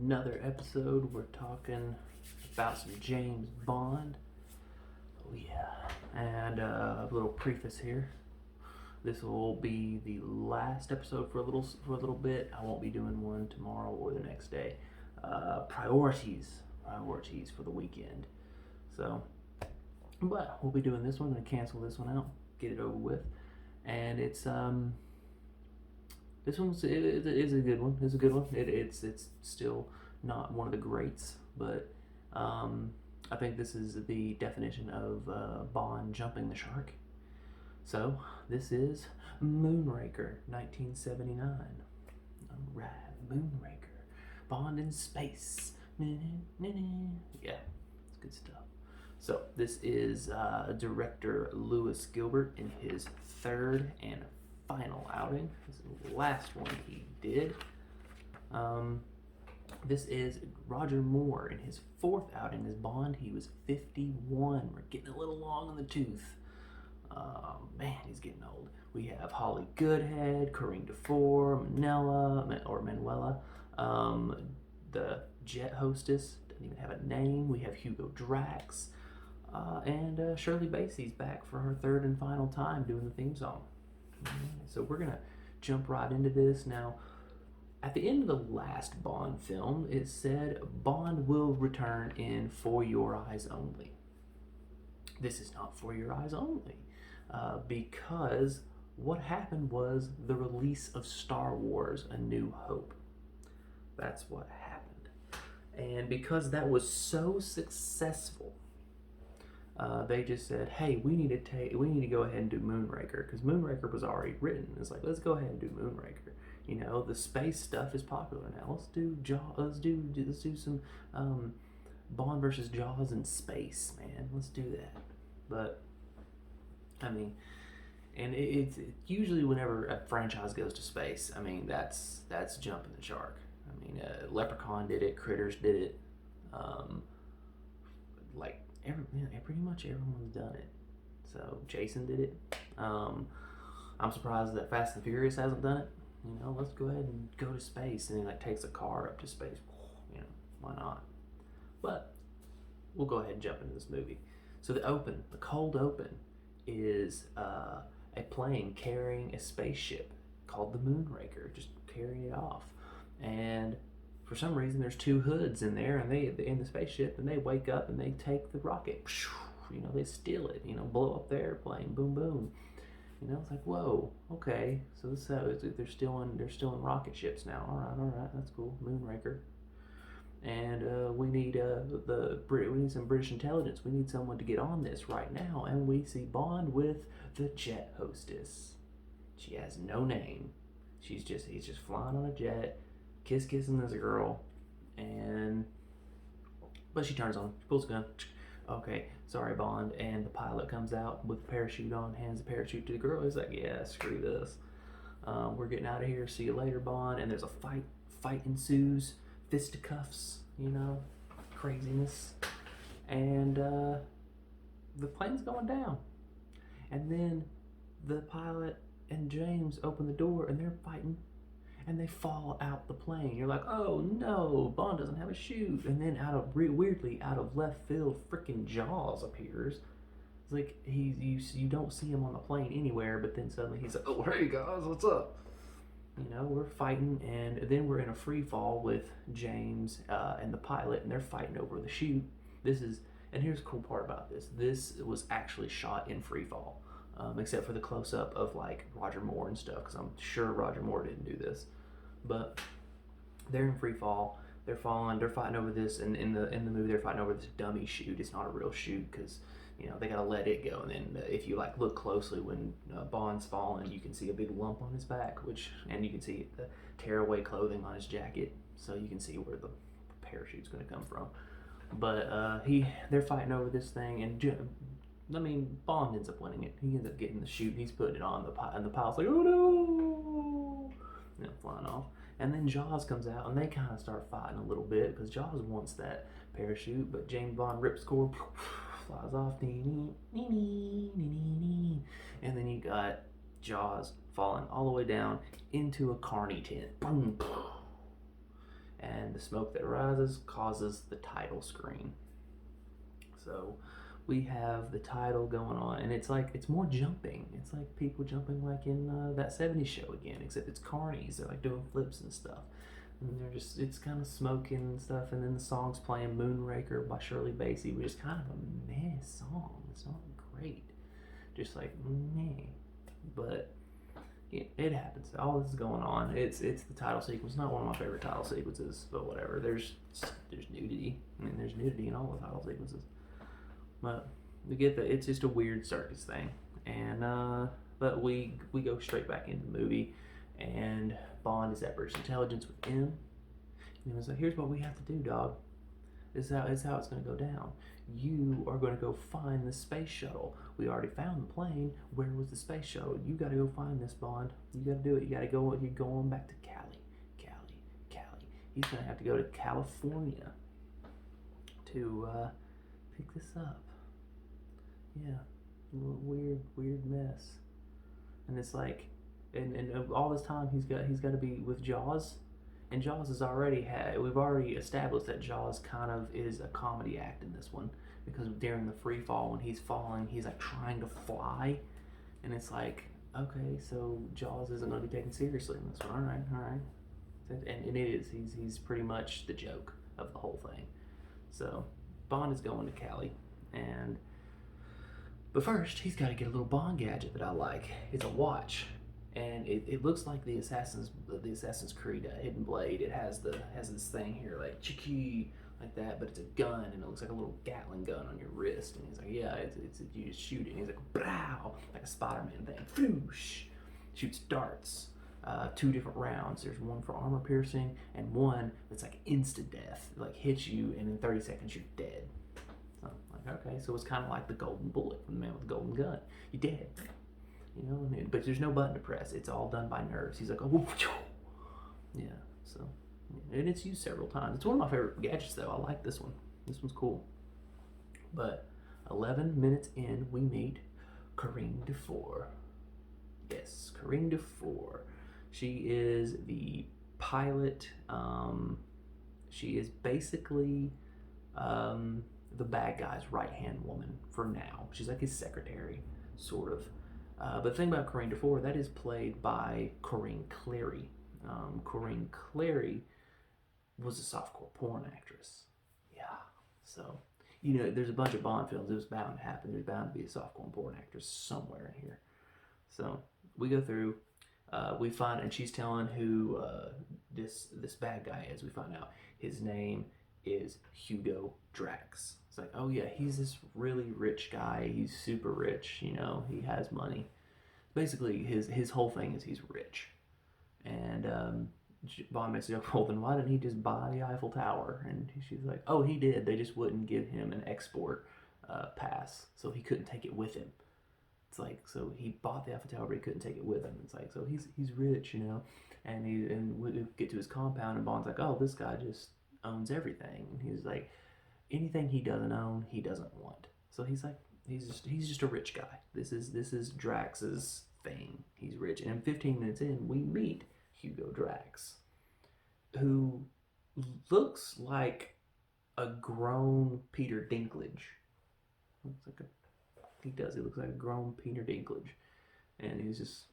another episode. We're talking about some James Bond. Oh yeah, and a little preface here. This will be the last episode for a little bit. I won't be doing one tomorrow or the next day. Priorities for the weekend. So, but we'll be doing this one. I'm gonna cancel this one out, get it over with, and it's this one's it is a good one. It's a good one. It's still not one of the greats, but I think this is the definition of Bond jumping the shark. So this is Moonraker, 1979. All right, Moonraker, Bond in space. Yeah, it's good stuff. So this is director Lewis Gilbert in his third and final outing. This is the last one he did. This is Roger Moore in his fourth outing as Bond. He was 51. We're getting a little long in the tooth. Man, he's getting old. We have Holly Goodhead, Corinne DeFore, Manuela, the jet hostess, doesn't even have a name. We have Hugo Drax, and Shirley Bassey's back for her third and final time doing the theme song. So we're gonna jump right into this now. At the end of the last Bond film, it said Bond will return in For Your Eyes Only. This is not For Your Eyes Only, because what happened was the release of Star Wars: A New Hope. That's what happened, and because that was so successful, they just said, "Hey, we need to go ahead and do Moonraker," because Moonraker was already written. It's like, let's go ahead and do Moonraker. You know, the space stuff is popular now. Let's do let's do some Bond versus Jaws in space, man. Let's do that. But I mean, and it's usually whenever a franchise goes to space, I mean that's jumping the shark. I mean, Leprechaun did it, Critters did it, like pretty much everyone's done it. So Jason did it. I'm surprised that Fast and Furious hasn't done it. You know, let's go ahead and go to space, and he like takes a car up to space. You know, why not? But we'll go ahead and jump into this movie. So the cold open, is a plane carrying a spaceship called the Moonraker, just carrying it off. And for some reason, there's two hoods in there, and they in the spaceship, and they wake up and they take the rocket. You know, they steal it. You know, blow up the airplane. Boom, boom. You know, it's like, whoa, okay. So this they're stealing rocket ships now. All right, that's cool. Moonraker. And we need some British intelligence. We need someone to get on this right now. And we see Bond with the jet hostess. She has no name. He's just flying on a jet, kissing this girl, but she turns on, she pulls a gun. Okay, sorry, Bond. And the pilot comes out with a parachute on, hands the parachute to the girl. He's like, yeah, screw this. We're getting out of here. See you later, Bond. And there's a fight ensues. Fisticuffs, you know, craziness, and the plane's going down, and then the pilot and James open the door, and they're fighting, and they fall out the plane. You're like, oh no, Bond doesn't have a chute. And then weirdly out of left field, freaking Jaws appears. It's like you don't see him on the plane anywhere, but then suddenly he's like, oh hey guys, what's up? You know, we're fighting, and then we're in a free fall with James and the pilot, and they're fighting over the chute. And here's the cool part about this. This was actually shot in free fall, except for the close up of like Roger Moore and stuff, because I'm sure Roger Moore didn't do this. But they're in free fall. They're fighting over this, and in the movie they're fighting over this dummy chute. It's not a real chute because, you know, they gotta let it go. And then if you like look closely when Bond's falling, you can see a big lump on his back, and you can see the tearaway clothing on his jacket, so you can see where the parachute's gonna come from. But they're fighting over this thing, and Bond ends up winning it. He ends up getting the chute. He's putting it on and the pilot's like, oh no, you know, flying off. And then Jaws comes out, and they kind of start fighting a little bit because Jaws wants that parachute, but James Bond rips cord, flies off, and then you got Jaws falling all the way down into a carny tent, boom, and the smoke that rises causes the title screen. So we have the title going on, and it's like it's more jumping. It's like people jumping like in that '70s show again, except it's carnies. They're like doing flips and stuff, and they're just it's kind of smoking and stuff. And then the song's playing "Moonraker" by Shirley Bassey, which is kind of a meh song. It's not great, just like meh, but it happens. All this is going on. It's the title sequence. Not one of my favorite title sequences, but whatever. There's nudity. I mean, there's nudity in all the title sequences. But we get that it's just a weird circus thing, and but we go straight back into the movie, and Bond is at British intelligence with M, and he was like, "Here's what we have to do, dog. This is how it's going to go down. You are going to go find the space shuttle. We already found the plane. Where was the space shuttle? You got to go find this, Bond. You got to do it. You got to go. You're going back to Cali. He's going to have to go to California to pick this up. Yeah, a little weird mess. And it's like, and all this time he's got to be with Jaws. And Jaws has already we've already established that Jaws kind of is a comedy act in this one, because during the free fall when he's falling, he's like trying to fly, and it's like, okay, so Jaws isn't going to be taken seriously in this one. All right, and it is. He's pretty much the joke of the whole thing. So Bond is going to Cali, but first he's got to get a little Bond gadget that I like. It's a watch. And it looks like the Assassin's Creed Hidden Blade. It has this thing here like chiki like that, but it's a gun, and it looks like a little Gatling gun on your wrist. And he's like, yeah, it's you just shoot it. And he's like, brow, like a Spider-Man thing. Foosh, shoots darts. 2 different rounds. There's one for armor piercing and one that's like insta death. It like hits you, and in 30 seconds you're dead. So I'm like, okay, so it's kind of like the golden bullet from the man with the golden gun. You're dead. You know, but there's no button to press. It's all done by nerves. He's like, oh, yeah. So, and it's used several times. It's one of my favorite gadgets, though. I like this one. This one's cool. But 11 minutes in, we meet Corinne Dufour. Yes, Corinne Dufour. She is the pilot. She is basically the bad guy's right-hand woman for now. She's like his secretary, sort of. But the thing about Corinne Dufour, that is played by Corinne Clary. Corinne Clary was a softcore porn actress. Yeah. So, you know, there's a bunch of Bond films. It was bound to happen. There's bound to be a softcore porn actress somewhere in here. So we go through. We find, and she's telling who this bad guy is. We find out his name is Hugo Drax. It's like, oh yeah, he's this really rich guy. He's super rich, you know, he has money. Basically, his whole thing is he's rich. And Bond makes a joke, well, then why didn't he just buy the Eiffel Tower? And she's like, oh, he did. They just wouldn't give him an export pass, so he couldn't take it with him. It's like, so he bought the Eiffel Tower, but he couldn't take it with him. It's like, so he's rich, you know. And we get to his compound, and Bond's like, oh, this guy just owns everything. And he's like, anything he doesn't own, he doesn't want. So he's like, he's just a rich guy. This is Drax's thing. He's rich. And 15 minutes in, we meet Hugo Drax, who looks like a grown Peter Dinklage. He looks like a grown Peter Dinklage. And he's just,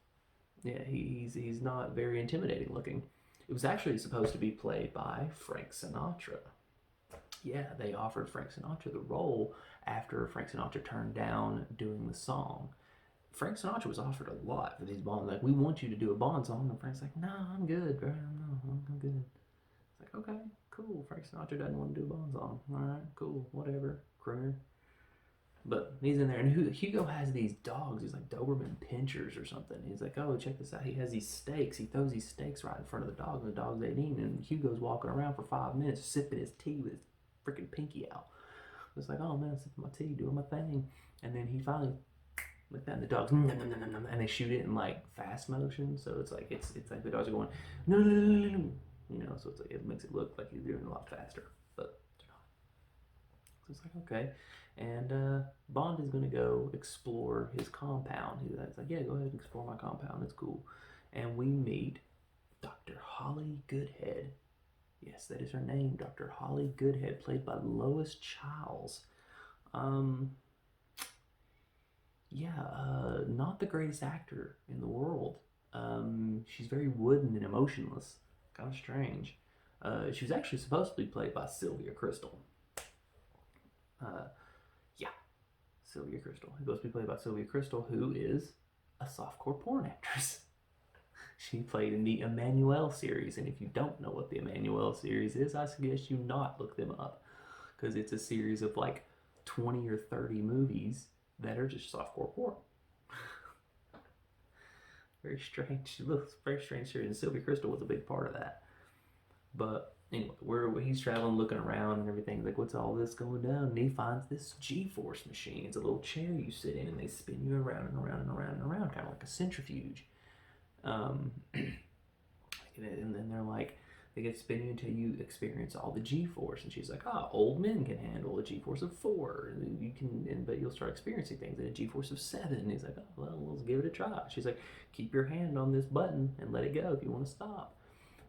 yeah, he's not very intimidating looking. It was actually supposed to be played by Frank Sinatra. Yeah, they offered Frank Sinatra the role after Frank Sinatra turned down doing the song. Frank Sinatra was offered a lot for these Bonds. Like, we want you to do a Bond song. And Frank's like, no, I'm good, bro. No, I'm good. It's like, okay, cool. Frank Sinatra doesn't want to do a Bond song. All right, cool, whatever, crooner. But he's in there, and Hugo has these dogs. He's like Doberman Pinschers or something. He's like, oh, check this out. He has these steaks. He throws these steaks right in front of the dogs, and the dogs ain't eating. And Hugo's walking around for 5 minutes, sipping his tea with his freaking pinky out. It's like, oh man, sipping my tea, doing my thing. And then he finally, like that, and the dogs, and they shoot it in like fast motion. So it's like the dogs are going, no, you know. So it's like it makes it look like he's doing a lot faster, but they're not. So it's like, okay. And Bond is going to go explore his compound. He's like, yeah, go ahead and explore my compound. It's cool. And we meet Dr. Holly Goodhead. Yes, that is her name, Dr. Holly Goodhead, played by Lois Chiles. Um, yeah, not the greatest actor in the world. She's very wooden and emotionless. Kind of strange. She was actually supposed to be played by Sylvia Crystal. Uh, yeah, Sylvia Crystal. Who's supposed to be played by Sylvia Crystal, who is a softcore porn actress. She played in the Emmanuel series, and if you don't know what the Emmanuel series is, I suggest you not look them up because it's a series of like 20 or 30 movies that are just softcore porn. Very strange. It looks very strange series, and Sylvia Crystal was a big part of that. But anyway, he's traveling, looking around, and everything. Like, what's all this going down? And he finds this G-force machine. It's a little chair you sit in, and they spin you around and around and around and around, kind of like a centrifuge. And then they're like, they get spinning until you experience all the G-force. And she's like, old men can handle a G-force of 4. You can, but you'll start experiencing things at a G-force of 7. And he's like, oh, well, let's give it a try. She's like, keep your hand on this button and let it go if you want to stop.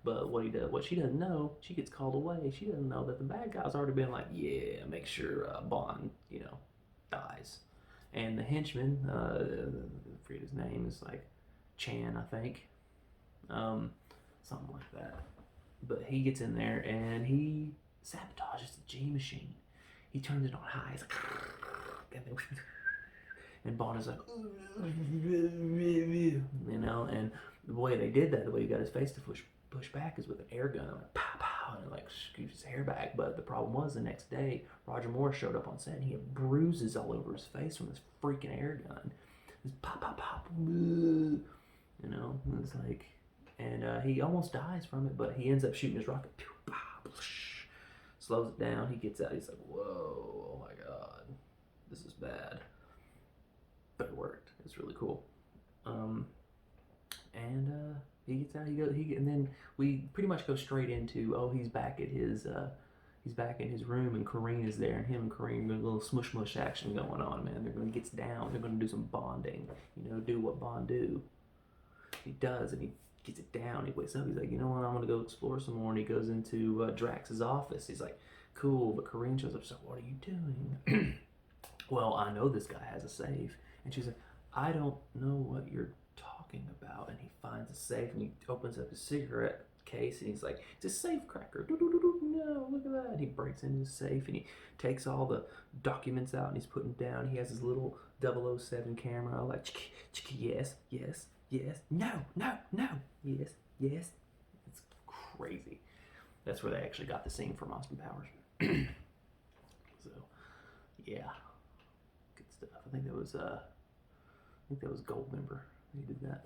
But what she doesn't know, she gets called away. She doesn't know that the bad guy's already been like, yeah, make sure Bond, dies. And the henchman, I forget his name, is like Chan, I think. Something like that. But he gets in there and he sabotages the G machine. He turns it on high. He's like, and Bond is like, and the way they did that, the way he got his face to push back is with an air gun, like pow pow, and it like scoops his hair back. But the problem was the next day, Roger Moore showed up on set and he had bruises all over his face from this freaking air gun. This pop pop pop, it's like, and he almost dies from it, but he ends up shooting his rocket. Slows it down. He gets out. He's like, whoa, oh my god, this is bad. But it worked. It's really cool. And he gets out. And then we pretty much go straight into, he's back at his room, and Corrine is there, and him and Corrine got a little smush mush action going on, man. They're gonna get down. They're gonna do some bonding. Do what Bond do. He does, and he gets it down. He wakes up. He's like, you know what? I'm gonna go explore some more. And he goes into Drax's office. He's like, cool. But Corrine shows up. She's like, what are you doing? Well, I know this guy has a safe. And she's like, I don't know what you're talking about. And he finds a safe and he opens up his cigarette case and he's like, it's a safe cracker. No, look at that. And he breaks into his safe and he takes all the documents out and he's putting down. He has his little 007 camera, like, yes, yes, yes, no, yes, yes. It's crazy. That's where they actually got the scene from Austin Powers. So, yeah, good stuff. I think that was Goldmember. He did that.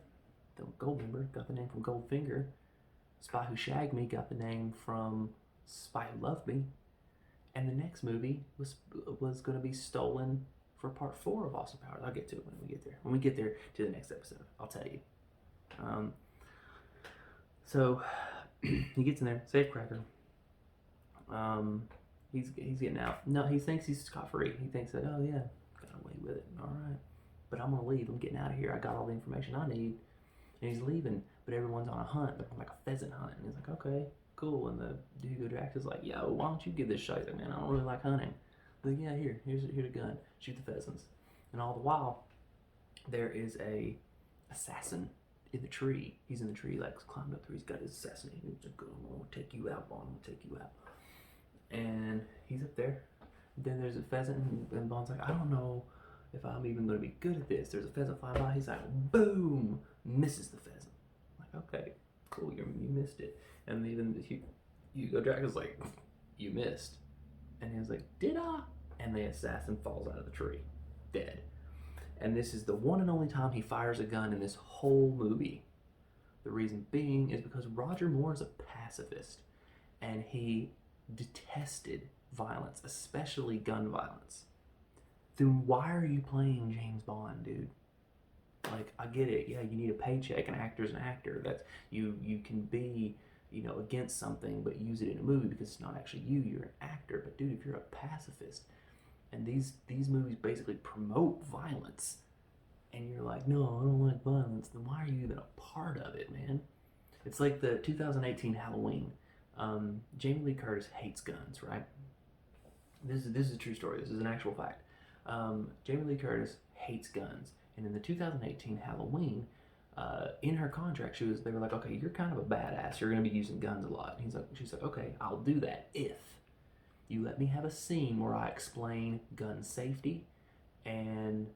Goldmember got the name from Goldfinger. Spy Who Shagged Me got the name from Spy Who Loved Me. And the next movie was going to be stolen for part 4 of Austin Powers. I'll get to it when we get there. When we get there to the next episode, I'll tell you. So he gets in there, safe cracker. He's getting out. No, he thinks he's scot-free. He thinks that, oh yeah, got away with it. All right, but I'm gonna leave. I'm getting out of here. I got all the information I need. And he's leaving, but everyone's on a hunt. They're like a pheasant hunt. And he's like, okay, cool. And the Hugo Drax is like, yo, why don't you give this shot? He's like, man, I don't really like hunting. Like, yeah, here's a gun. Shoot the pheasants. And all the while, there is a assassin in the tree. He's in the tree, like climbed up there. He's got his assassination. He's like, I'm gonna take you out, Bond. I'm gonna take you out. And he's up there. Then there's a pheasant, and Bond's like, I don't know if I'm even gonna be good at this. There's a pheasant flying by. He's like, boom, misses the pheasant. I'm like, okay, cool, you missed it. And even Hugo Drax is like, you missed. And he was like, did I? And the assassin falls out of the tree, dead. And this is the one and only time he fires a gun in this whole movie. The reason being is because Roger Moore is a pacifist, and he detested violence, especially gun violence. Then why are you playing James Bond, dude? Like, I get it. Yeah, you need a paycheck. An actor's an actor. That's you can be, against something, but use it in a movie because it's not actually you. You're an actor. But dude, if you're a pacifist, and these movies basically promote violence, and you're like, no, I don't like violence, then why are you even a part of it, man? It's like the 2018 Halloween. Jamie Lee Curtis hates guns, right? This is a true story. This is an actual fact. Jamie Lee Curtis hates guns, and in the 2018 Halloween, in her contract, they were like, okay, you're kind of a badass. You're going to be using guns a lot. And she's like, okay, I'll do that if you let me have a scene where I explain gun safety and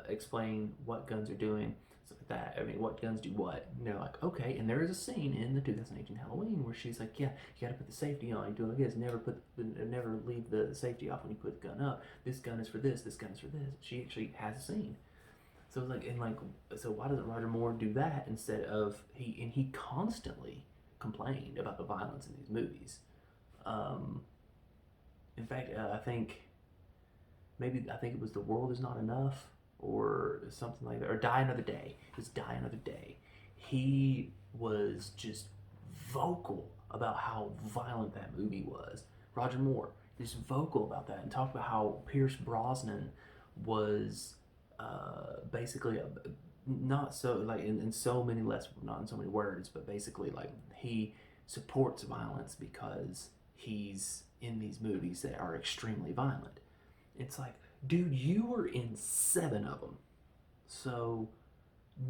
explain what guns are doing, stuff like that. I mean, what guns do what. And they're like, okay. And there is a scene in the 2018 Halloween where she's like, yeah, you got to put the safety on. You do it like this. Never leave the safety off when you put the gun up. This gun is for this. This gun is for this. She actually has a scene. So it's like, and like, so why doesn't Roger Moore do that instead of he constantly complained about the violence in these movies. In fact, I think it was The World Is Not Enough or something like that, or Die Another Day. It was Die Another Day. He was just vocal about how violent that movie was. Roger Moore, just vocal about that and talked about how Pierce Brosnan was basically not so like in so many less, not in so many words, but basically like he supports violence because he's in these movies that are extremely violent. It's like, dude, you were in 7 of them. So,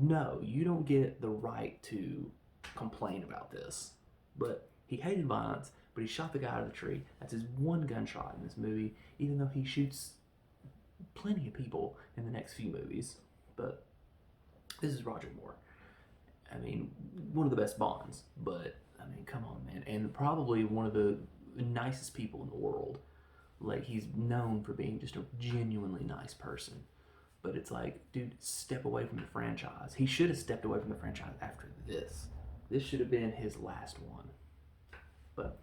no, you don't get the right to complain about this. But he hated violence, but he shot the guy out of the tree. That's his one gunshot in this movie, even though he shoots plenty of people in the next few movies. But this is Roger Moore. I mean, one of the best Bonds, but I mean, come on, man. And probably one of the nicest people in the world. Like, he's known for being just a genuinely nice person. But it's like, dude, step away from the franchise. He should have stepped away from the franchise after this. This should have been his last one. But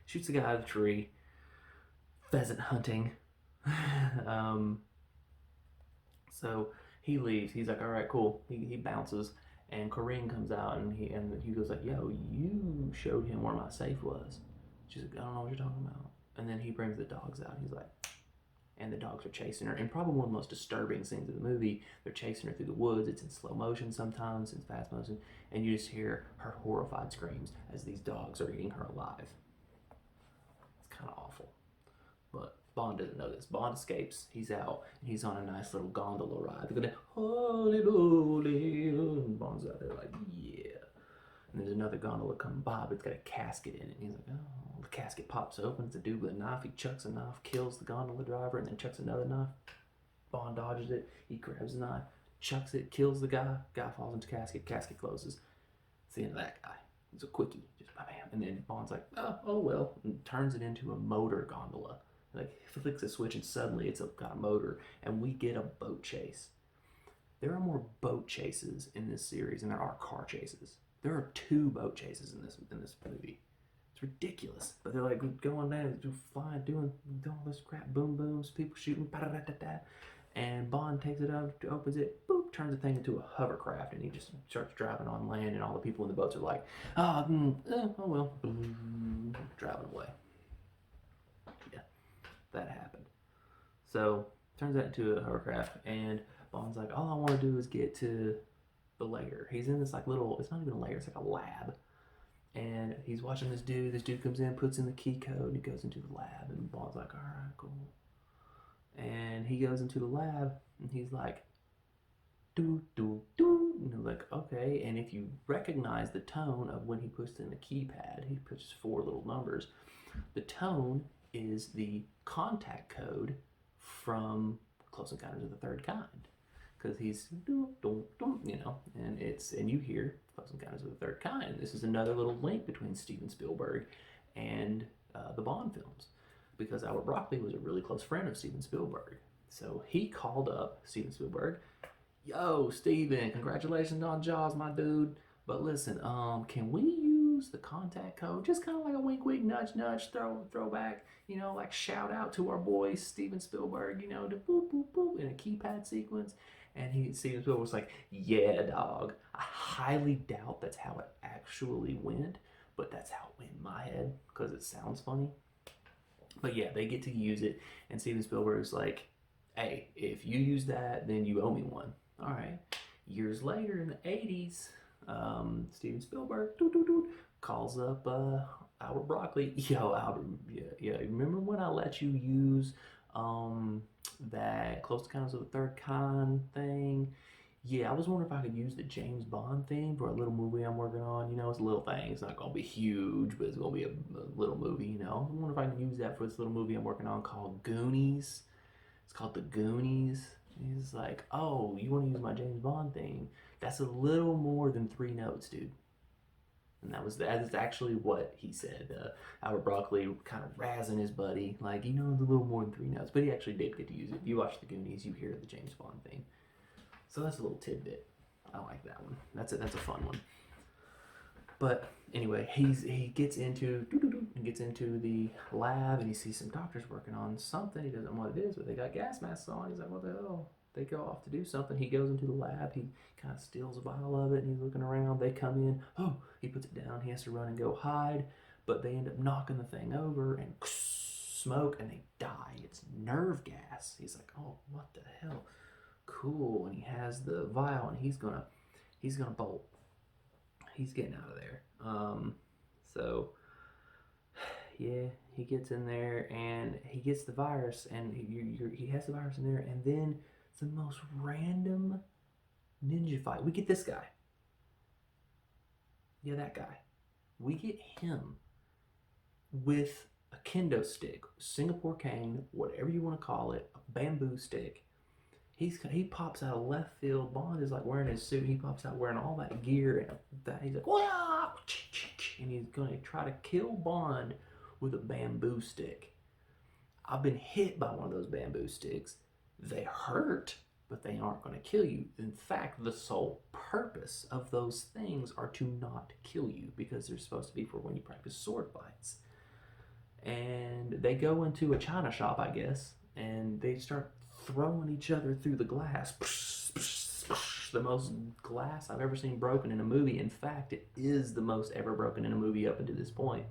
shoots the guy out of the tree. Pheasant hunting. So he leaves. He's like, all right, cool. He bounces. And Corinne comes out and he goes like, yo, you showed him where my safe was. She's like, I don't know what you're talking about. And then he brings the dogs out. He's like, and the dogs are chasing her. And probably one of the most disturbing scenes of the movie, they're chasing her through the woods. It's in slow motion sometimes, it's fast motion, and you just hear her horrified screams as these dogs are eating her alive. It's kind of awful. But Bond doesn't know this. Bond escapes. He's out, and he's on a nice little gondola ride. They're going, holy, and Bond's out there like, yeah. And there's another gondola coming by, but it's got a casket in it. And he's like, oh, the casket pops open. It's a dude with a knife. He chucks a knife, kills the gondola driver, and then chucks another knife. Bond dodges it. He grabs the knife, chucks it, kills the guy. Guy falls into casket. Casket closes. It's the end of that guy. It's a quickie. Just bam. And then Bond's like, oh well. And turns it into a motor gondola. Like, flicks a switch, and suddenly it's got a motor. And we get a boat chase. There are more boat chases in this series than there are car chases. There are 2 boat chases in this movie. It's ridiculous. But they're like going down, flying, doing all this crap, boom booms, people shooting, and Bond takes it up, opens it, boop, turns the thing into a hovercraft, and he just starts driving on land, and all the people in the boats are like, oh well, driving away. Yeah, that happened. So turns that into a hovercraft, and Bond's like, all I want to do is get to the lair. He's in this like little, it's not even a lair, it's like a lab. And he's watching this dude. This dude comes in, puts in the key code, and he goes into the lab. And Bond's like, all right, cool. And he goes into the lab, and he's like, do, do, do. And they're like, okay. And if you recognize the tone of when he puts in the keypad, he puts 4 little numbers. The tone is the contact code from Close Encounters of the Third Kind. Because he's, you know, and you hear Close Encounters of the Third Kind. This is another little link between Steven Spielberg and the Bond films, because Albert Broccoli was a really close friend of Steven Spielberg. So he called up Steven Spielberg, yo, Steven, congratulations on Jaws, my dude. But listen, can we use the contact code? Just kind of like a wink, wink, nudge, nudge, throwback, you know, like shout out to our boy Steven Spielberg, you know, to boop, boop, boop in a keypad sequence. And Steven Spielberg was like, yeah, dog. I highly doubt that's how it actually went, but that's how it went in my head, because it sounds funny. But yeah, they get to use it, and Steven Spielberg's like, hey, if you use that, then you owe me one. All right. Years later, in the 80s, Steven Spielberg calls up Albert Broccoli, yo, Albert, yeah. Remember when I let you use that Close Encounters of the Third Kind thing? Yeah, I was wondering if I could use the James Bond theme for a little movie I'm working on. You know, it's a little thing. It's not gonna be huge, but it's gonna be a little movie. You know, I wonder if I can use that for this little movie I'm working on called Goonies. It's called The Goonies. He's like, oh, you want to use my James Bond theme? That's a little more than 3 notes, dude. And that is actually what he said. Albert Broccoli kind of razzing his buddy, like, you know, a little more than 3 notes. But he actually did get to use it. If you watch The Goonies, you hear the James Bond theme. So that's a little tidbit. I like that one. That's a fun one. But anyway, he gets into the lab and he sees some doctors working on something. He doesn't know what it is, but they got gas masks on. He's like, what the hell? They go off to do something. He goes into the lab. He kind of steals a vial of it and he's looking around. They come in. Oh, he puts it down. He has to run and go hide, but they end up knocking the thing over and smoke and they die. It's nerve gas. He's like, oh, what the hell? Cool. And he has the vial and he's gonna bolt. He's getting out of there. So yeah, he gets in there and he gets the virus, and he has the virus in there, and then the most random ninja fight. We get this guy. Yeah, that guy. We get him with a kendo stick, Singapore cane, whatever you want to call it, a bamboo stick. He pops out of left field. Bond is like wearing his suit. He pops out wearing all that gear and that. He's like, wah! And he's gonna try to kill Bond with a bamboo stick. I've been hit by one of those bamboo sticks. They hurt, but they aren't gonna kill you. In fact, the sole purpose of those things are to not kill you because they're supposed to be for when you practice sword fights. And they go into a china shop, I guess, and they start throwing each other through the glass. The most glass I've ever seen broken in a movie. In fact, it is the most ever broken in a movie up until this point.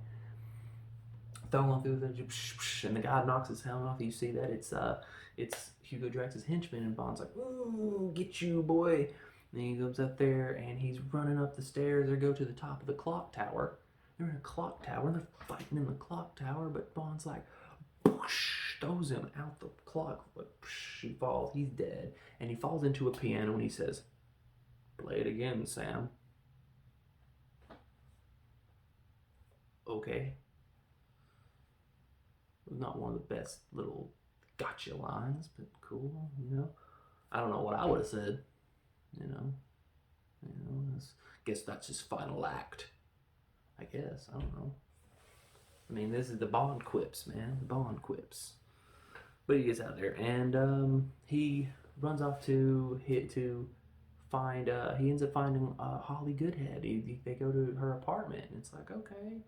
Throwing through and the guy knocks his helmet off. You see that? It's Hugo Drax's henchman, and Bond's like, ooh, get you, boy. And he goes up there and he's running up the stairs. They go to the top of the clock tower. They're in a clock tower and they're fighting in the clock tower, but Bond's like, throws him out the clock. He falls. He's dead. And he falls into a piano and he says, play it again, Sam. Okay. It was not one of the best little gotcha lines, but cool, you know. I don't know what I would have said, you know. I guess that's his final act. I guess. I don't know. I mean, this is the Bond quips, man. The Bond quips. But he gets out there and he runs off to find. He ends up finding Holly Goodhead. They go to her apartment and it's like, okay,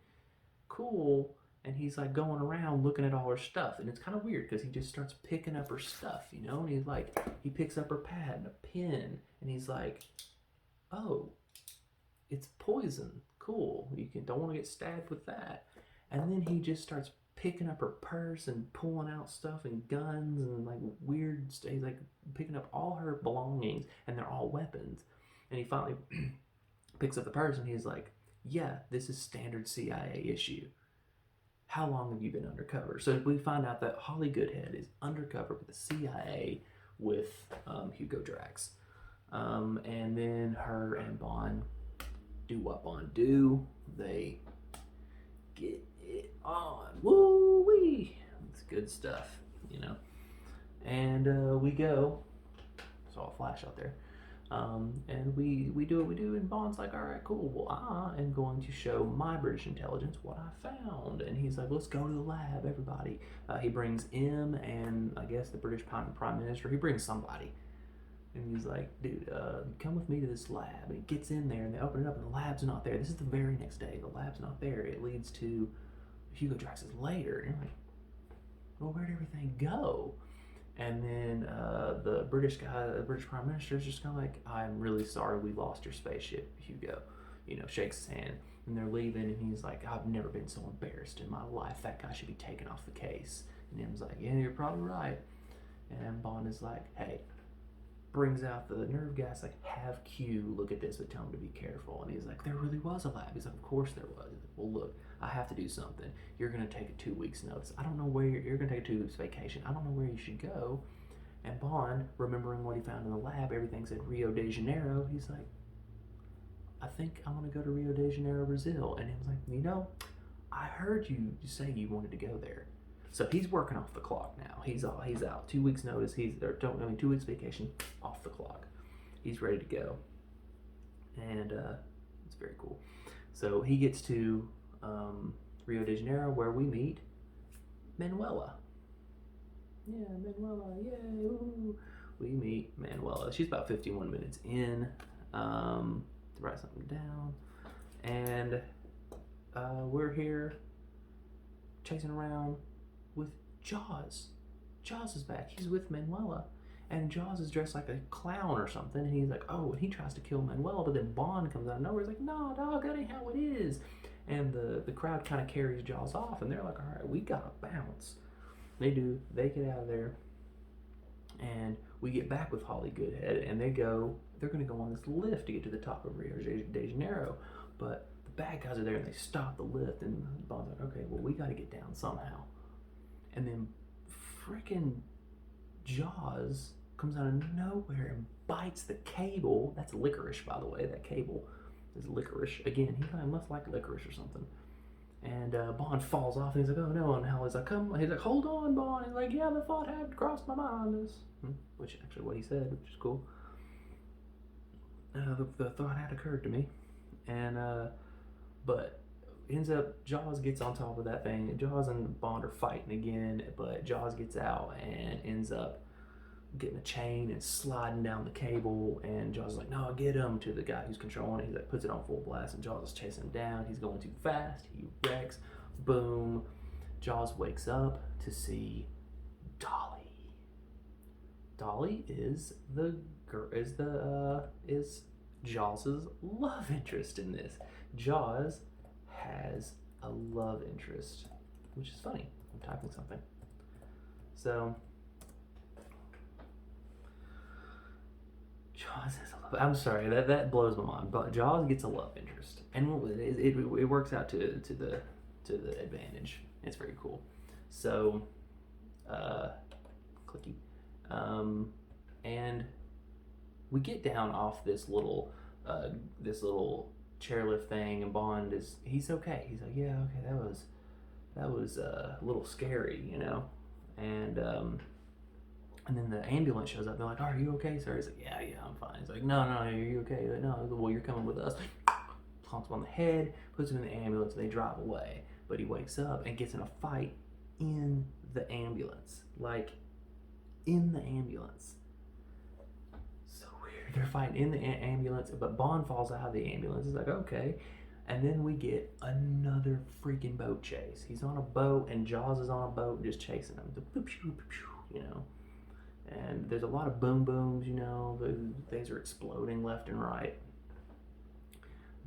cool. And he's like going around looking at all her stuff, and it's kind of weird because he just starts picking up her stuff, you know. And he's like, he picks up her pad and a pen, and he's like, oh, it's poison. Cool. Don't want to get stabbed with that. And then he just starts picking up her purse and pulling out stuff and guns and like weird stuff. He's like picking up all her belongings, and they're all weapons. And he finally picks up the purse and he's like, yeah, this is standard CIA issue. How long have you been undercover? So we find out that Holly Goodhead is undercover with the CIA with Hugo Drax. And then her and Bond do what Bond do. They get it on. Woo-wee! It's good stuff, you know. And we go. Saw a flash out there. And we do what we do, and Bond's like, all right, cool. Well, I am going to show my British intelligence what I found. And he's like, let's go to the lab, everybody. He brings M and I guess the British Prime Minister. He brings somebody. And he's like, dude, come with me to this lab. And he gets in there and they open it up and the lab's not there. This is the very next day. The lab's not there. It leads to Hugo Drax's lair. And you're like, well, where'd everything go? And then the British Prime Minister is just kind of like, I'm really sorry we lost your spaceship, Hugo. You know, shakes his hand. And they're leaving, and he's like, I've never been so embarrassed in my life. That guy should be taken off the case. And M's like, yeah, you're probably right. And Bond is like, hey, brings out the nerve gas, like, have Q look at this, but tell him to be careful. And he's like, there really was a lab. He's like, of course there was. He's like, well, look, I have to do something. You're gonna take a 2 weeks notice. I don't know where you're gonna take a 2 weeks vacation. I don't know where you should go. And Bond, remembering what he found in the lab, everything said Rio de Janeiro. He's like, I think I'm gonna go to Rio de Janeiro, Brazil. And he was like, I heard you say you wanted to go there. So he's working off the clock now. He's out. 2 weeks notice. 2 weeks vacation, off the clock. He's ready to go. And it's very cool. So he gets to Rio de Janeiro, where we meet Manuela. Yeah, Manuela, yay, ooh. We meet Manuela. She's about 51 minutes in. To write something down. And we're here chasing around with Jaws. Jaws is back. He's with Manuela. And Jaws is dressed like a clown or something. And he's like, oh, and he tries to kill Manuela. But then Bond comes out of nowhere. He's like, no, dog, that ain't how it is. And the crowd kind of carries Jaws off. And they're like, all right, we got to bounce. They do. They get out of there. And we get back with Holly Goodhead. And they're going to go on this lift to get to the top of Rio de Janeiro. But the bad guys are there and they stop the lift. And Bond's like, okay, well, we got to get down somehow. And then freaking Jaws comes out of nowhere and bites the cable. That's licorice, by the way. That cable is licorice. Again, he kind of must like licorice or something. And Bond falls off, and he's like, oh no. And Holly's like, come. He's like, hold on, Bond. He's like, yeah, the thought had crossed my mind. Which actually what he said, which is cool. The thought had occurred to me. And, but ends up, Jaws gets on top of that thing. Jaws and Bond are fighting again, but Jaws gets out and ends up getting a chain and sliding down the cable. And Jaws is like, no, get him, to the guy who's controlling it. He like puts it on full blast, and Jaws is chasing him down. He's going too fast. He wrecks. Boom. Jaws wakes up to see Dolly. Dolly is Jaws's love interest in this. Jaws has a love interest, which is funny. I'm typing something. So Jaws has a love. I'm sorry, that blows my mind. But Jaws gets a love interest, and it works out to the advantage. It's very cool. So, clicky, and we get down off this little chairlift thing, and Bond he's okay. He's like, yeah, okay, that was a little scary, and then the ambulance shows up. They're like, are you okay, sir? He's like, yeah, I'm fine. He's like, no, are you okay? Like, no, well, you're coming with us. Plonks him on the head, puts him in the ambulance, and they drive away. But he wakes up and gets in a fight in the ambulance. Like, in the ambulance. So weird. They're fighting in the ambulance, but Bond falls out of the ambulance. He's like, okay. And then we get another freaking boat chase. He's on a boat, and Jaws is on a boat just chasing him. And there's a lot of boom booms, the things are exploding left and right.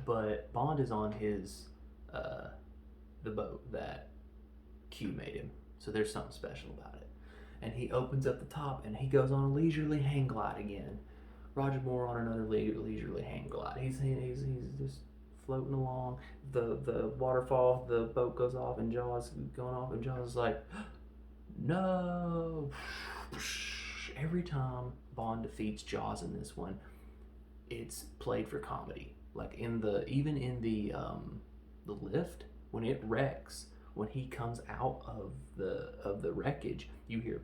But Bond is on his, the boat that Q made him. So there's something special about it. And he opens up the top, and he goes on a leisurely hang glide again. Roger Moore on another leisurely hang glide. He's just floating along. The waterfall, the boat goes off, and Jaws going off, and Jaws is like, no. Every time Bond defeats Jaws in this one, it's played for comedy. Like even in the lift, when it wrecks, when he comes out of the wreckage, you hear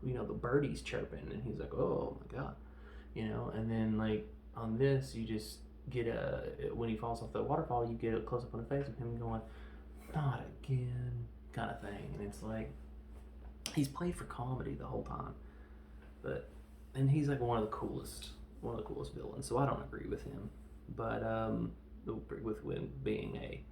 the birdies chirping, and he's like, oh my god, and then like on this, you just get when he falls off the waterfall, you get a close up on the face of him going, not again, kind of thing. And it's like, he's played for comedy the whole time, and he's like one of the coolest villains. So I don't agree with him, but with being a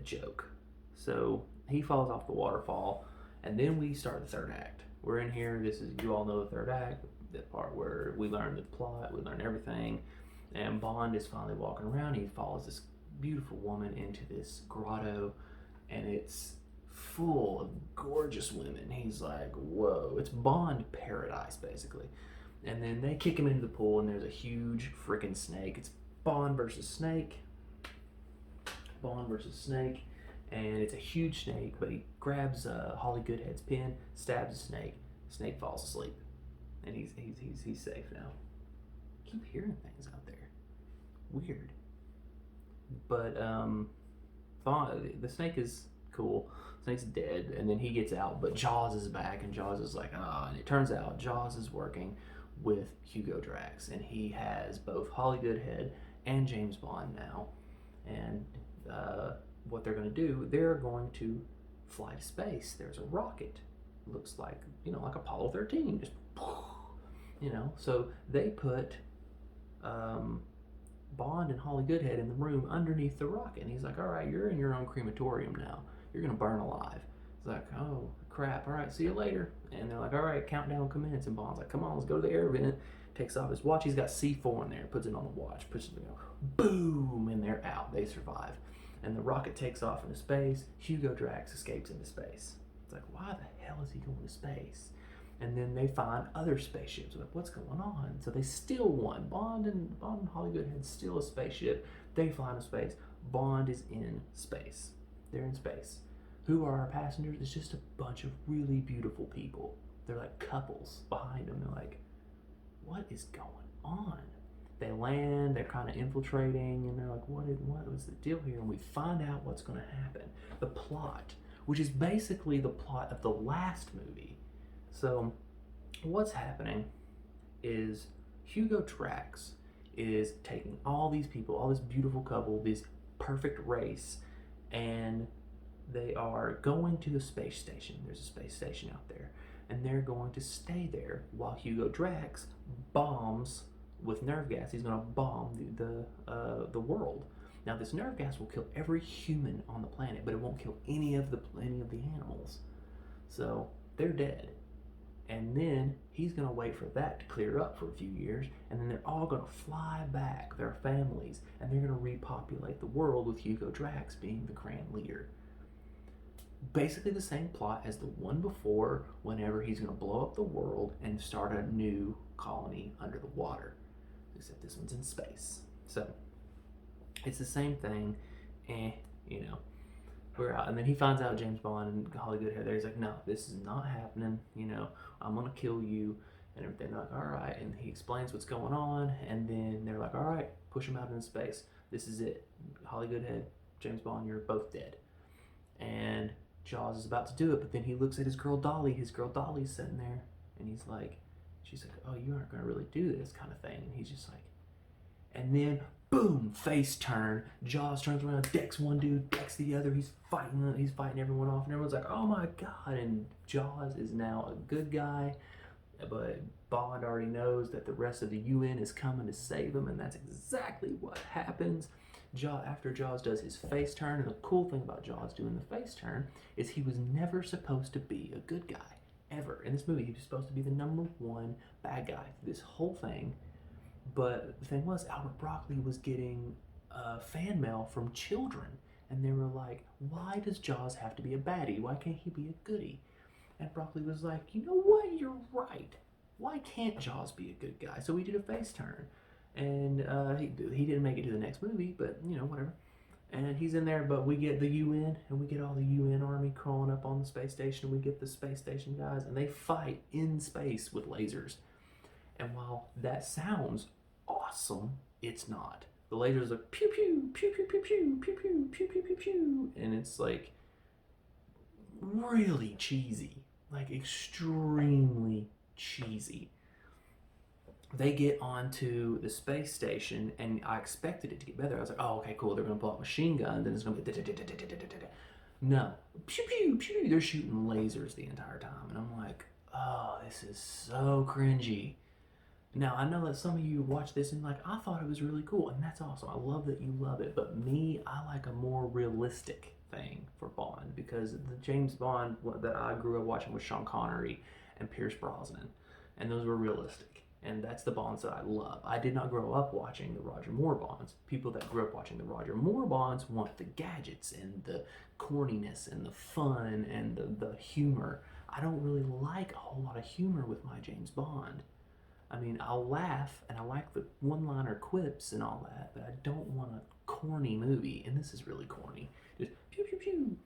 joke. So he falls off the waterfall, and then we start the third act. We're in here. You all know the third act, the part where we learn the plot, we learn everything, and Bond is finally walking around. He follows this beautiful woman into this grotto, and it's full of gorgeous women. He's like, whoa, it's Bond paradise, basically. And then they kick him into the pool, and there's a huge freaking snake. It's Bond versus snake. Bond versus Snake, and it's a huge snake, but he grabs Holly Goodhead's pin, stabs the snake. Snake falls asleep, and he's safe now. Keep hearing things out there. Weird. But Bond, the snake is cool. Snake's dead, and then he gets out, but Jaws is back, and Jaws is like, and it turns out Jaws is working with Hugo Drax, and he has both Holly Goodhead and James Bond now. And what they're going to do, they're going to fly to space. There's a rocket, looks like, like Apollo 13, just, so they put Bond and Holly Goodhead in the room underneath the rocket, and he's like, all right, you're in your own crematorium now. You're going to burn alive. It's like, oh, crap, all right, see you later. And they're like, all right, countdown commence. And Bond's like, come on, let's go to the air vent. Takes off his watch. He's got C4 in there. Puts it on the watch. Pushes it, boom, and they're out. They survive. And the rocket takes off into space. Hugo Drax escapes into space. It's like, why the hell is he going to space? And then they find other spaceships. Like, what's going on? So they steal one. Bond and Holly Goodhead steal a spaceship. They fly into space. Bond is in space. They're in space. Who are our passengers? It's just a bunch of really beautiful people. They're like couples behind them. They're like, what is going on? They land, they're kind of infiltrating, and they're like, what was the deal here? And we find out what's going to happen. The plot, which is basically the plot of the last movie. So what's happening is Hugo Drax is taking all these people, all this beautiful couple, this perfect race, and they are going to the space station. There's a space station out there, and they're going to stay there while Hugo Drax bombs with nerve gas. He's going to bomb the world. Now, this nerve gas will kill every human on the planet, but it won't kill any of the animals. So they're dead. And then he's going to wait for that to clear up for a few years, and then they're all going to fly back, their families, and they're going to repopulate the world with Hugo Drax being the grand leader. Basically the same plot as the one before, whenever he's going to blow up the world and start a new colony under the water. Except this one's in space. So it's the same thing, we're out. And then he finds out James Bond and Holly Goodhead there. He's like, no, this is not happening. I'm going to kill you and everything. They're like, all right. And he explains what's going on. And then they're like, all right, push him out into space. This is it. Holly Goodhead, James Bond, you're both dead. And Jaws is about to do it, but then he looks at his girl Dolly. His girl Dolly's sitting there, and she's like, oh, you aren't going to really do this kind of thing. And he's just like, and then boom, face turn. Jaws turns around, decks one dude, decks the other. He's fighting everyone off, and everyone's like, oh my god. And Jaws is now a good guy, but Bond already knows that the rest of the UN is coming to save him, and that's exactly what happens. After Jaws does his face turn, and the cool thing about Jaws doing the face turn is he was never supposed to be a good guy, ever. In this movie, he was supposed to be the #1 bad guy through this whole thing. But the thing was, Albert Broccoli was getting fan mail from children, and they were like, why does Jaws have to be a baddie? Why can't he be a goodie? And Broccoli was like, you know what, you're right. Why can't Jaws be a good guy? So he did a face turn. And he didn't make it to the next movie, but whatever. And he's in there, but we get the UN, and we get all the UN army crawling up on the space station. We get the space station guys, and they fight in space with lasers. And while that sounds awesome, it's not. The lasers are pew pew pew pew pew pew pew pew pew pew pew pew, and it's like really cheesy, like extremely cheesy. They get onto the space station, and I expected it to get better. I was like, oh, okay, cool. They're going to pull out machine gun, then it's going to be no. Pew, pew, pew. They're shooting lasers the entire time. And I'm like, oh, this is so cringy. Now, I know that some of you watch this and like, I thought it was really cool, and that's awesome. I love that you love it. But me, I like a more realistic thing for Bond, because the James Bond that I grew up watching was Sean Connery and Pierce Brosnan, and those were realistic. And that's the Bonds that I love. I did not grow up watching the Roger Moore Bonds. People that grew up watching the Roger Moore Bonds want the gadgets and the corniness and the fun and the humor. I don't really like a whole lot of humor with my James Bond. I mean, I'll laugh, and I like the one-liner quips and all that, but I don't want to corny movie, and this is really corny. Just pew pew pew.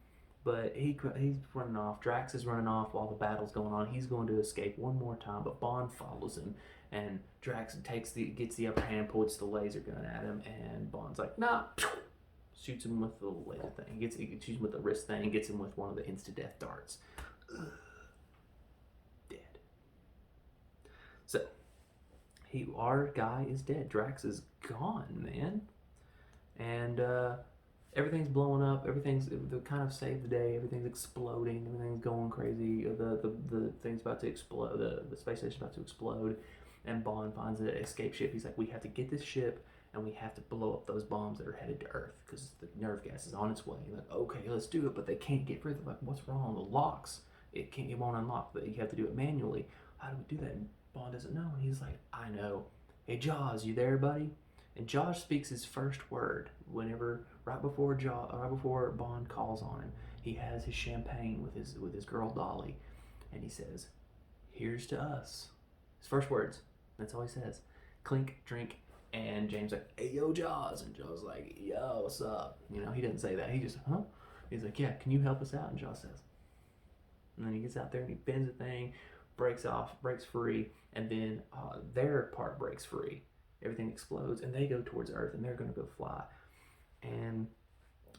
But he's running off. Drax is running off while the battle's going on. He's going to escape one more time, but Bond follows him, and Drax gets the upper hand, points the laser gun at him, and Bond's like, nah, shoots him with the laser thing. He shoots him with the wrist thing, gets him with one of the insta-death darts. Ugh. Dead. So, our guy is dead. Drax is gone, man. And everything's blowing up. They kind of saved the day. Everything's exploding. Everything's going crazy. The thing's about to explode. The space station's about to explode. And Bond finds an escape ship. He's like, we have to get this ship, and we have to blow up those bombs that are headed to Earth because the nerve gas is on its way. Like, okay, let's do it, but they can't get rid of it. Like, what's wrong? The locks. It won't unlock. But you have to do it manually. How do we do that? And Bond doesn't know. And he's like, I know. Hey, Jaws, you there, buddy? And Jaws speaks his first word right before Bond calls on him. He has his champagne with his girl Dolly, and he says, "Here's to us." His first words. That's all he says. Clink, drink, and James like, "Hey, yo, Jaws," and Jaws like, "Yo, what's up?" He doesn't say that. He just, huh? He's like, "Yeah, can you help us out?" And Jaws says, and then he gets out there and he bends the thing, breaks free, and then their part breaks free. Everything explodes, and they go towards Earth, and they're going to go fly. And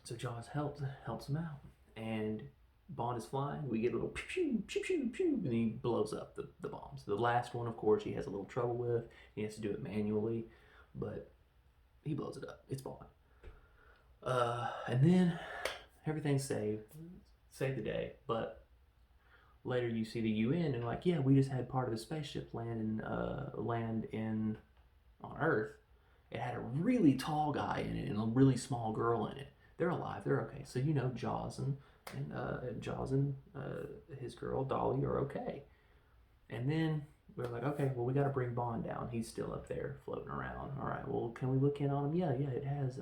so Jaws helps him out, and Bond is flying. We get a little pew, pew, pew, pew, and he blows up the bombs. The last one, of course, he has a little trouble with. He has to do it manually, but he blows it up. It's Bond. And then everything's saved the day, but later you see the UN, and like, yeah, we just had part of the spaceship land in on Earth. It had a really tall guy in it and a really small girl in it. They're alive. They're okay. So Jaws and his girl Dolly are okay. And then we're like, okay, well, we got to bring Bond down. He's still up there floating around. All right. Well, can we look in on him? Yeah. It has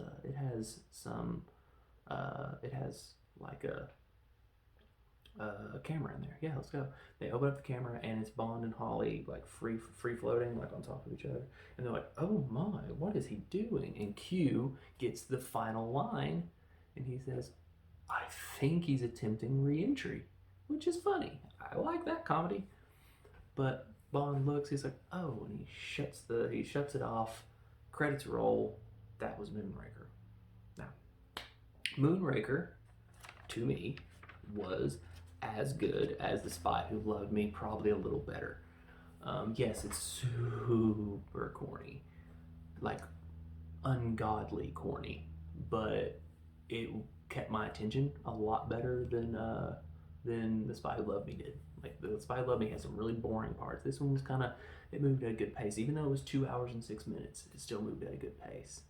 like a camera in there. Yeah, let's go. They open up the camera, and it's Bond and Holly like free floating like on top of each other, and they're like, oh my, what is he doing? And Q gets the final line, and he says, I think he's attempting re-entry, which is funny. I like that comedy. But Bond looks, he's like, oh, and he shuts it off. Credits roll. That was Moonraker. Now, Moonraker, to me, was as good as The Spy Who Loved Me, probably a little better. Yes, it's super corny, like ungodly corny, but it kept my attention a lot better than The Spy Who Loved Me did. Like, The Spy Who Loved Me has some really boring parts. This one was it moved at a good pace. Even though it was 2 hours and 6 minutes, it still moved at a good pace.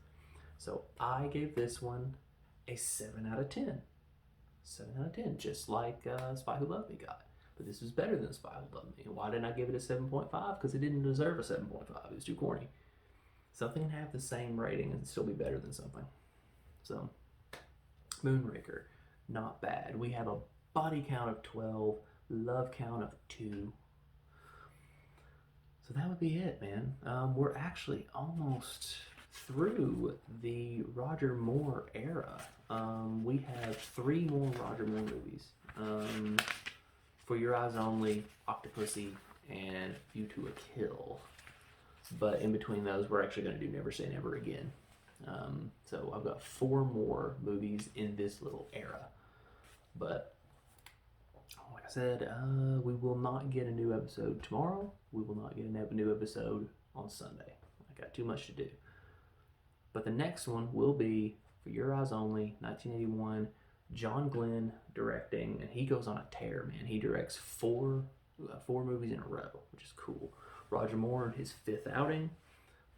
So I gave this one a 7 out of 10. 7 out of 10, just like Spy Who Loved Me got. But this was better than Spy Who Loved Me. And why didn't I give it a 7.5? Because it didn't deserve a 7.5. It was too corny. Something can have the same rating and still be better than something. So, Moonraker, not bad. We have a body count of 12, love count of 2. So that would be it, man. We're actually almost through the Roger Moore era. We have 3 more Roger Moore movies. For Your Eyes Only, Octopussy, and View to a Kill. But in between those, we're actually going to do Never Say Never Again. So I've got 4 more movies in this little era. But like I said, we will not get a new episode tomorrow. We will not get a new episode on Sunday. I got too much to do. But the next one will be For Your Eyes Only, 1981. John Glenn directing, and he goes on a tear, man. He directs 4 movies in a row, which is cool. Roger Moore, his 5th outing.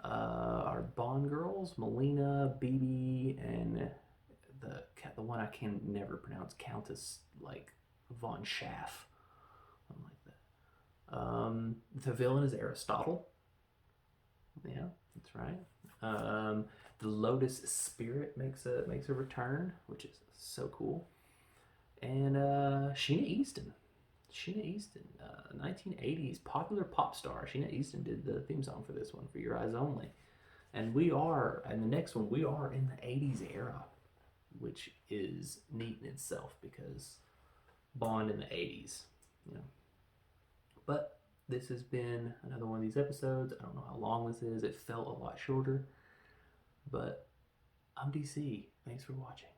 Our Bond girls, Melina, Bibi, and the one I can never pronounce, Countess von Schaff, something like that. The villain is Aristotle. Yeah, that's right. The Lotus Spirit makes a return, which is so cool. And Sheena Easton, 1980s popular pop star. Sheena Easton did the theme song for this one, For Your Eyes Only. And the next one, we are in the 80s era, which is neat in itself because Bond in the 80s, you know. But this has been another one of these episodes. I don't know how long this is. It felt a lot shorter, but I'm DC. Thanks for watching.